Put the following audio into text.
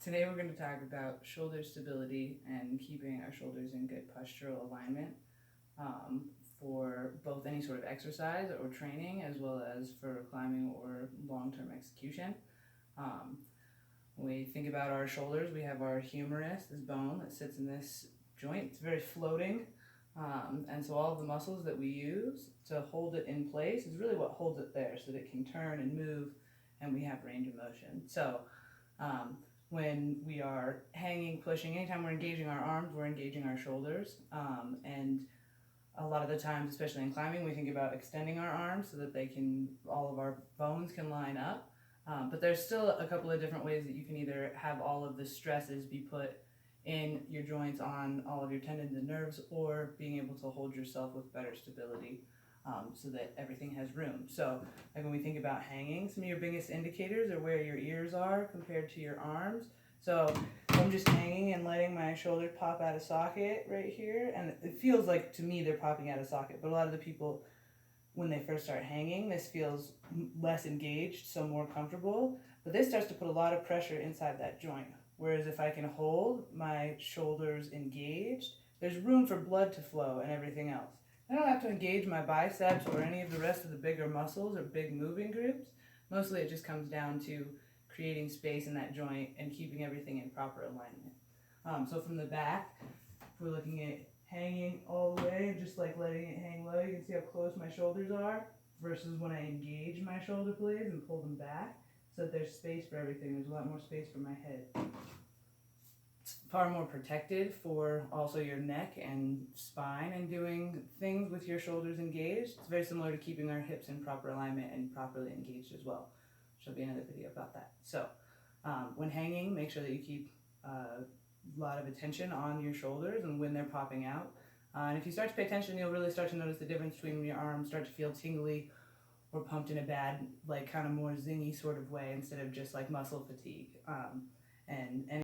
Today we're going to talk about shoulder stability and keeping our shoulders in good postural alignment um, for both any sort of exercise or training as well as for climbing or long-term execution. Um, when we think about our shoulders, we have our humerus, this bone that sits in this joint. It's very floating. And so all of the muscles that we use to hold it in place is really what holds it there so that it can turn and move and we have range of motion. So um, when we are hanging, pushing, anytime we're engaging our arms, we're engaging our shoulders. And a lot of the times, especially in climbing, we think about extending our arms so that all of our bones can line up. But there's still a couple of different ways that you can either have all of the stresses be put in your joints on all of your tendons and nerves, or being able to hold yourself with better stability so that everything has room. So like when we think about hanging, some of your biggest indicators are where your ears are compared to your arms. So if I'm just hanging and letting my shoulders pop out of socket right here, and it feels like to me they're popping out of socket, but a lot of the people when they first start hanging, this feels less engaged, so more comfortable. But this starts to put a lot of pressure inside that joint. Whereas if I can hold my shoulders engaged, there's room for blood to flow and everything else. I don't have to engage my biceps or any of the rest of the bigger muscles or big moving groups. Mostly it just comes down to creating space in that joint and keeping everything in proper alignment. So from the back, if we're looking at hanging all the way and just like letting it hang low, you can see how close my shoulders are versus when I engage my shoulder blades and pull them back so that there's space for everything. There's a lot more space for my head. It's far more protected for also your neck and spine and doing things with your shoulders engaged. It's very similar to keeping our hips in proper alignment and properly engaged as well. There'll be another video about that. So when hanging, make sure that you keep a lot of attention on your shoulders and when they're popping out. And if you start to pay attention, you'll really start to notice the difference between when your arms start to feel tingly or pumped in a bad, like kind of more zingy sort of way instead of just like muscle fatigue. And